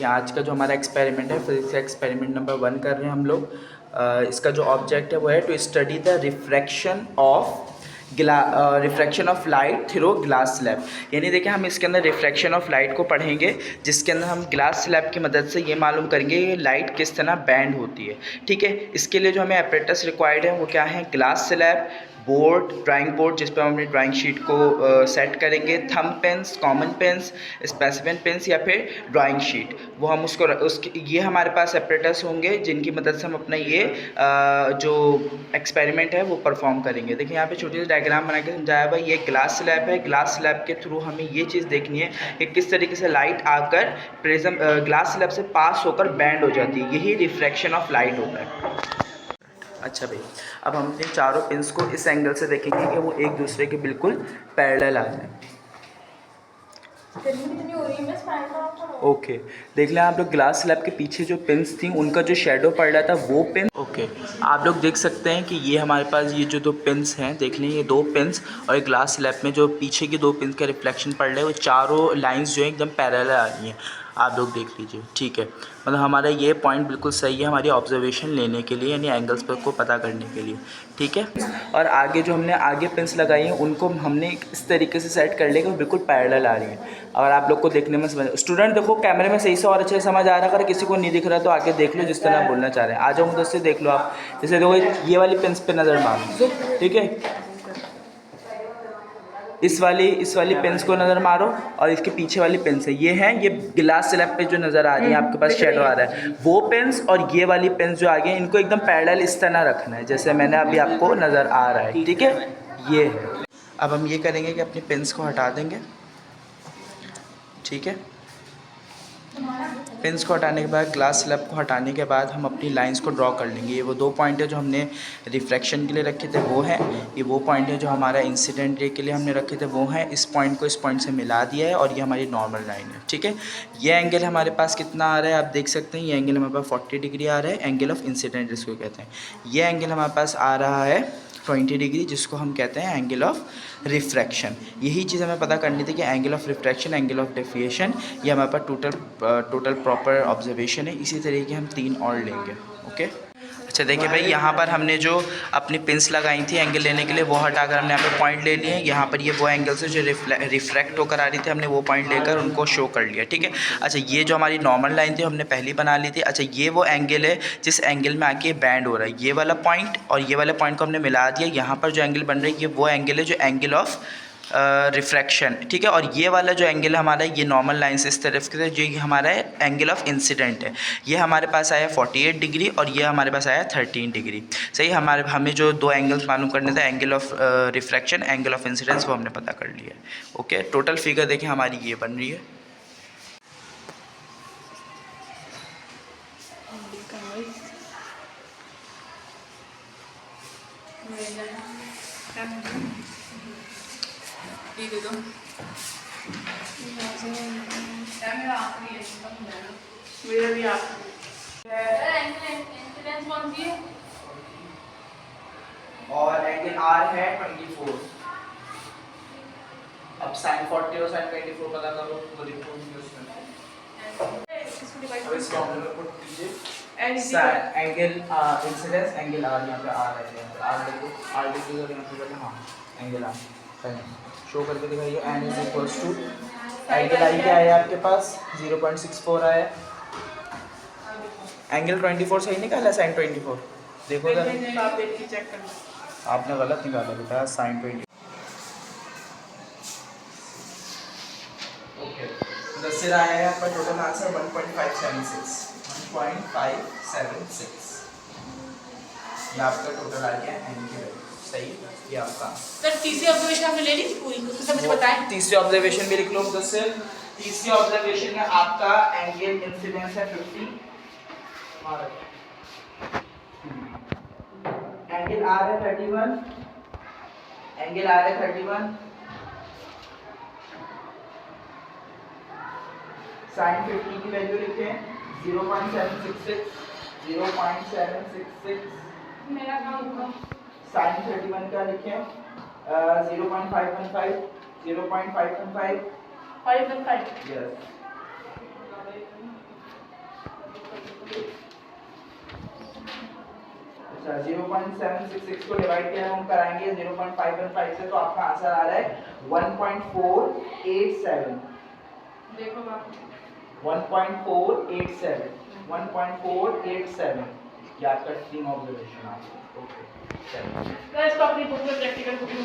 देखिए आज का जो हमारा एक्सपेरिमेंट है, फिजिक्स का एक्सपेरिमेंट नंबर 1 कर रहे हैं हम लोग। इसका जो ऑब्जेक्ट है वो है to study the refraction of light through glass slab. यानी देखिए हम इसके अंदर रिफ्रैक्शन ऑफ लाइट को पढ़ेंगे, जिसके अंदर हम ग्लास स्लैब की मदद से ये मालूम करेंगे कि लाइट किस तरह बैंड होती है। ठीक है, इसके लिए जो हमें एपरेटस रिक्वायर्ड है वो क्या है, glass slab, board, drawing board जिस पर हम अपनी ड्राइंग शीट को सेट करेंगे, thumb pins, common pins, specific pins या फिर ड्राइंग शीट, वो हम ये हमारे पास एपरेटस होंगे जिनकी मदद से हम अपना ये जो एक्सपेरिमेंट है वो परफॉर्म करेंगे। देखिए यहाँ पे छोटी सी डायग्राम बना के समझाया हुआ, ये ग्लास स्लैब है। ग्लास स्लैब के थ्रू हमें ये चीज़ देखनी है कि किस तरीके से लाइट आकर प्रिज्म ग्लास स्लैब से पास होकर बैंड हो जाती है, यही रिफ्रैक्शन ऑफ लाइट होता है। अच्छा भाई, अब हम अपने चारों पिंस को इस एंगल से देखेंगे कि वो एक दूसरे के बिल्कुल पैरेलल आ जाए। ओके, देख लें आप लोग ग्लास स्लैब के पीछे जो पिंस थी उनका जो शेडो पड़ रहा था वो पिन। ओके, आप लोग देख सकते हैं कि ये हमारे पास ये जो दो पिंस हैं, देख लें ये दो पिंस और एक ग्लास स्लैब में जो पीछे की दो पिंस का रिफ्लेक्शन पड़ रहा है वो चारों लाइंस जो है एकदम पैरेलल आ रही हैं। आप लोग देख लीजिए, ठीक है, मतलब हमारा ये पॉइंट बिल्कुल सही है हमारी ऑब्जर्वेशन लेने के लिए, यानी एंगल्स पर को पता करने के लिए। ठीक है, और आगे जो हमने आगे पिंस लगाई हैं उनको हमने इस तरीके से सेट कर लिया कि वो बिल्कुल पैरेलल आ रही है। अगर आप लोग को देखने में समझ, स्टूडेंट देखो कैमरे में सही से और अच्छे से समझ आ रहा है, अगर किसी को नहीं दिख रहा तो आगे देख लो जिस तरह आप बोलना चाह रहे हैं। आ जाओ मुझसे देख लो आप, जैसे देखो ये वाली पिंस पे नज़र मारो, ठीक है, इस वाली पेंस को नज़र मारो और इसके पीछे वाली पेंस है, ये है ये ग्लास स्लैब पे जो नज़र आ रही है आपके पास शेडो आ रहा है, वो पेंस और ये वाली पेंस जो आ गई इनको एकदम पैरेलल इस तरह रखना है जैसे मैंने अभी आपको नज़र आ रहा है। ठीक है, ये है। अब हम ये करेंगे कि अपनी पेंस को हटा देंगे। ठीक है, पिंस को हटाने के बाद, ग्लास स्लैब को हटाने के बाद हम अपनी लाइंस को ड्रॉ कर लेंगे। ये वो दो पॉइंट है जो हमने रिफ्लेक्शन के लिए रखे थे वो हैं, ये वो पॉइंट है जो हमारा इंसिडेंट रे के लिए हमने रखे थे वो हैं। इस पॉइंट को इस पॉइंट से मिला दिया है और ये हमारी नॉर्मल लाइन है। ठीक है, ये एंगल हमारे पास कितना आ रहा है आप देख सकते हैं, ये एंगल हमारे पास 40 डिग्री आ रहा है, एंगल ऑफ इंसिडेंट जिसको कहते हैं। ये एंगल हमारे पास आ रहा है 20 डिग्री जिसको हम कहते हैं एंगल ऑफ रिफ्रैक्शन। यही चीज़ हमें पता करनी थी कि angle of refraction, angle of deviation, ये हमारे पास टोटल प्रॉपर ऑब्जर्वेशन है। इसी तरीके हम 3 और लेंगे। ओके, अच्छा देखिए भाई, यहाँ पर हमने जो अपनी पिंस लगाई थी एंगल लेने के लिए वो हटाकर हमने यहाँ पे पॉइंट ले लिए। यहाँ पर ये वो एंगल से जो रिफ्रैक्ट होकर आ रही थी हमने वो पॉइंट लेकर उनको शो कर लिया। ठीक है, अच्छा ये जो हमारी नॉर्मल लाइन थी हमने पहली बना ली थी। अच्छा ये वो एंगल है जिस एंगल में आके बैंड हो रहा है, ये वाला पॉइंट और ये वाले पॉइंट को हमने मिला दिया। यहाँ पर जो एंगल बन रही है ये वो एंगल है जो एंगल ऑफ रिफ्रैक्शन। ठीक है, और ये वाला जो एंगल हमारा है ये नॉर्मल लाइन से इस तरफ के जो ये हमारा है एंगल ऑफ इंसिडेंट है, ये हमारे पास आया 48 डिग्री और ये हमारे पास आया 13 डिग्री। सही, हमें जो दो एंगल्स मालूम करने थे, angle of refraction, angle of incidence, वो हमने पता कर लिया है। ओके, टोटल फिगर देखें हमारी ये बन रही है। दे दो मेरा भी आप और एंगल आर है 24। अब साइन 40 और साइन 24 पता करो तो लिखो उसमें। अब इस फॉर्मूले में पुट कीजिए एंगल इंसिडेंस, एंगल आर, यहाँ पे आर है, आर लिखो, आर लिखो और यहाँ पे बोले हाँ एंगल आर, शो करके दिखाइए। N is equals to angle I क्या आया आपके पास 0.64 आया। एंगल 24 सही निकाला, साइन 24 देखो जरा, आप देख के चेक करना। आपने गलत निकाला बेटा, साइन 20। ओके, तो से आया है आपका टोटल आंसर 1.576। 1.576 ये आपका टोटल आ गया एन की वैल्यू। सही, ये आपका सर तीसरी ऑब्जर्वेशन आपने ले ली थी पूरी, उसमें से मुझे बताएं। तीसरी ऑब्जर्वेशन भी लिख लो मुझसे। तीसरी ऑब्जर्वेशन में आपका एंगल इंसिडेंस है 50, एंगल आर है 31, एंगल आर है 31, साइन 50 की वैल्यू लिखें 0.766, 0.766। मेरा काम होगा। साइन 31 का लिखें 0.515, 0.515, 515। यस। 0.766 को डिवाइड किया हम कराएंगे 0.515 से, तो आपका आंसर आ रहा है 1.487। देखो बाप 1.487 ये आपका 3 ऑब्जर्वेशन आपको। ओके चलो मैं इसको अपनी बुक में प्रैक्टिकल बुक में